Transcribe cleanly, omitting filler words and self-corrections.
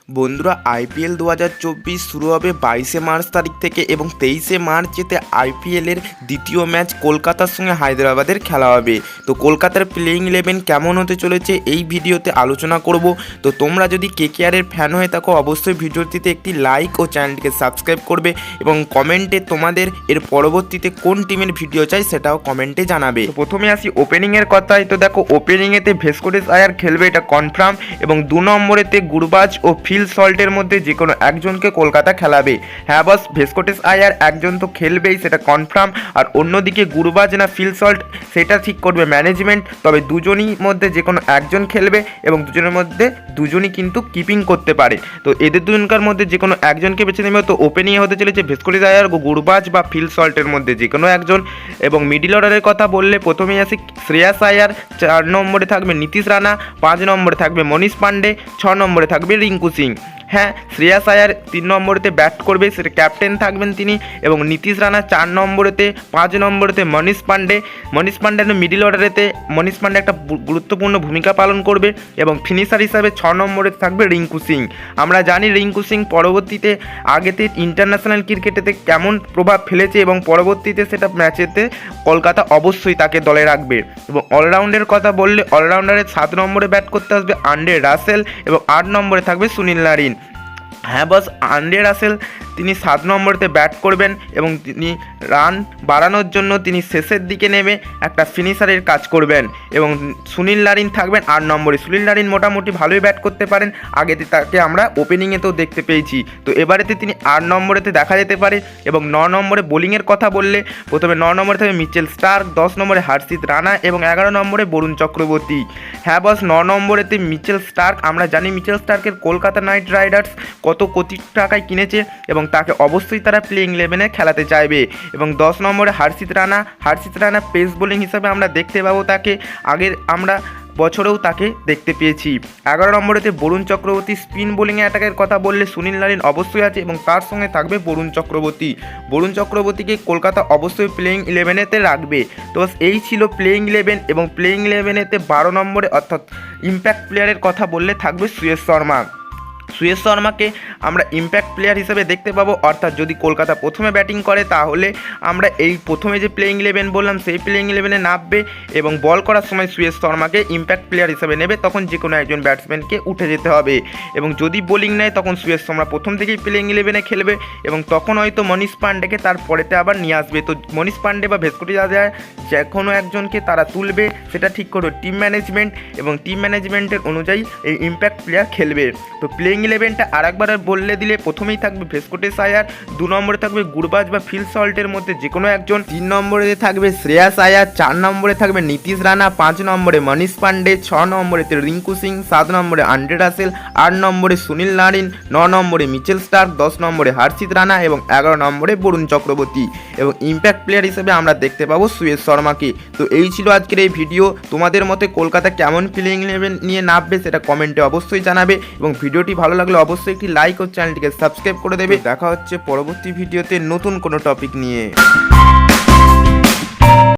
বন্ধুরা আইপিএল 2024 শুরু হবে 22শে মার্চ তারিখ থেকে এবং 23শে মার্চেতে আইপিএলের দ্বিতীয় ম্যাচ কলকাতার সঙ্গে হায়দ্রাবাদের খেলা হবে। তো কলকাতার প্লেইং 11 কেমন হতে চলেছে এই ভিডিওতে আলোচনা করব। তো তোমরা যদি কেকেআরের ফ্যান হয়ে থাকো অবশ্যই ভিডিওটিতে একটি লাইক ও চ্যানেলটিকে সাবস্ক্রাইব করবে এবং কমেন্টে তোমাদের এর পরবর্তীতে কোন টিমের ভিডিও চাই সেটাও কমেন্টে জানাবে। তো প্রথমে আসি ওপেনিংয়ের কথায়। তো দেখো ওপেনিংয়েতে ভেস্কোটেস আয়ার খেলবে, এটা কনফার্ম, এবং 2 নম্বরেতে গুরবাজ ও ফিল সল্টের মধ্যে যে কোনো একজনকে কলকাতা খেলাবে। হ্যাঁ বস, ভেস্কোটেস আয়ার একজন তো খেলবেই, সেটা কনফার্ম, আর অন্যদিকে গুরবাজ না ফিল সল্ট সেটা ঠিক করবে ম্যানেজমেন্ট। তবে দুজনই মধ্যে যে কোনো একজন খেলবে এবং দুজনের মধ্যে দুজনই কিন্তু কিপিং করতে পারে। তো এদের দুজনকার মধ্যে যে কোনো একজনকে বেছে নেবে। তো ওপেনিংয়ে হতে চলেছে ভেস্কোটেস আয়ার, গুরবাজ বা ফিল সল্টের মধ্যে যে কোনো একজন। এবং মিডিল অর্ডারের কথা বললে প্রথমেই আসি শ্রেয়াস আয়ার, 4 নম্বরে থাকবে নীতিশ রানা, 5 নম্বরে থাকবে মনীষ পান্ডে, 6 নম্বরে থাকবে রিঙ্কু সিং। হ্যাঁ, শ্রেয়াস আয়ার 3 নম্বরেতে ব্যাট করবে, সেটা ক্যাপ্টেন থাকবেন তিনি, এবং নীতিশ রানা 4 নম্বরেতে, 5 নম্বরেতে মনীষ পান্ডে মিডিল অর্ডারেতে মনীষ পান্ডে একটা গুরুত্বপূর্ণ ভূমিকা পালন করবে, এবং ফিনিশার হিসাবে 6 নম্বরে থাকবে রিঙ্কু সিং। আমরা জানি রিঙ্কু সিং পরবর্তীতে আগেতে ইন্টারন্যাশনাল ক্রিকেটেতে কেমন প্রভাব ফেলেছে এবং পরবর্তীতে সেটা ম্যাচেতে কলকাতা অবশ্যই তাকে দলে রাখবে। এবং অলরাউন্ডের কথা বললে অলরাউন্ডারের 7 নম্বরে ব্যাট করতে আসবে আন্দ্রে রাসেল এবং 8 নম্বরে থাকবে সুনীল নারিন। হ্যাঁ বস, আন্দ্রে রাসেল তিনি 7 নম্বরেতে ব্যাট করবেন এবং তিনি রান বাড়ানোর জন্য তিনি শেষের দিকে নেমে একটা ফিনিশারের কাজ করবেন, এবং সুনীল নারিন থাকবেন 8 নম্বরে। সুনীল নারিন মোটামুটি ভালোই ব্যাট করতে পারেন, আগেতে তাকে আমরা ওপেনিংয়েতেও দেখতে পেয়েছি। তো এবারেতে তিনি 8 নম্বরেতে দেখা যেতে পারে। এবং 9 নম্বরে বোলিংয়ের কথা বললে প্রথমে 9 নম্বরে থাকবে মিচেল স্টার্ক, 10 নম্বরে হর্ষিত রানা এবং 11 নম্বরে বরুণ চক্রবর্তী। হ্যাঁ বস, 9 নম্বরেতে মিচেল স্টার্ক, আমরা জানি মিচেল স্টার্কের কলকাতা নাইট রাইডার্স কত কোটি টাকায় কিনেছে এবং তাকে অবশ্যই তারা প্লেইং 11-এ খেলাতে চাইবে। এবং 10 নম্বরে হর্ষিত রানা পেস বোলিং হিসাবে আমরা দেখতে পাবো তাকে, আগের আমরা বছরেও তাকে দেখতে পেয়েছি। 11 নম্বরেতে বরুণ চক্রবর্তী। স্পিন বোলিংয়ে অ্যাটাকের কথা বললে সুনীল নারিন অবশ্যই আছে এবং তার সঙ্গে থাকবে বরুণ চক্রবর্তীকে কলকাতা অবশ্যই প্লেইং 11-এতে রাখবে। তো এই ছিল প্লেইং 11, এবং প্লেইং 11-এতে 12 নম্বরে অর্থাৎ ইম্প্যাক্ট প্লেয়ারের কথা বললে থাকবে সুয়েশ শর্মাকে আমরা ইম্প্যাক্ট প্লেয়ার হিসেবে দেখতে পাবো। অর্থাৎ যদি কলকাতা প্রথমে ব্যাটিং করে তাহলে আমরা এই প্রথমে যে প্লেইং 11 বললাম সেই প্লেইং 11-এ নামবে এবং বল করার সময় সুয়েশ শর্মাকে ইম্প্যাক্ট প্লেয়ার হিসেবে নেবে, তখন যে কোনো একজন ব্যাটসম্যানকে উঠে যেতে হবে। এবং যদি বোলিং নেয় তখন সুয়েশ শর্মা প্রথম থেকেই প্লেইং 11-এ খেলবে এবং তখন হয়তো মনীষ পান্ডেকে তারপরেতে আবার নিয়ে আসবে। তো মনীষ পান্ডে বা ভেস্কোটেস আয়ার যে কোনো একজনকে তারা তুলবে, সেটা ঠিক করবে টিম ম্যানেজমেন্ট, এবং টিম ম্যানেজমেন্টের অনুযায়ী এই ইম্প্যাক্ট প্লেয়ার খেলবে। তো প্লেইং 11টা আরেকবার বললে দিলে প্রথমেই থাকবে ভেস্কোটেস আয়ার, 2 নম্বরে থাকবে গুরবাজ বা ফিল সল্টের মধ্যে যে কোনো একজন, 3 নম্বরে থাকবে শ্রেয়াস আয়ার, 4 নম্বরে থাকবে নীতিশ রানা, 5 নম্বরে মনীষ পান্ডে, 6 নম্বরে রিঙ্কু সিং, 7 নম্বরে আন্দ্রে রাসেল, 8 নম্বরে সুনীল নারিন, 9 নম্বরে মিচেল স্টার্ক, 10 নম্বরে হর্ষিত রানা এবং 11 নম্বরে বরুণ চক্রবর্তী। এবং ইম্প্যাক্ট প্লেয়ার হিসেবে আমরা দেখতে পাবো সুয়েশ শর্মাকে। তো এই ছিল আজকের এই ভিডিও। তোমাদের মতে কলকাতা কেমন প্লেইং 11 নিয়ে নামবে সেটা কমেন্টে অবশ্যই জানাবে, এবং ভিডিওটি ভালো লাগলে অবশ্যই একটি লাইক ও চ্যানেলটিকে সাবস্ক্রাইব করে দেবে। দেখা হচ্ছে পরবর্তী ভিডিওতে নতুন কোনো টপিক নিয়ে।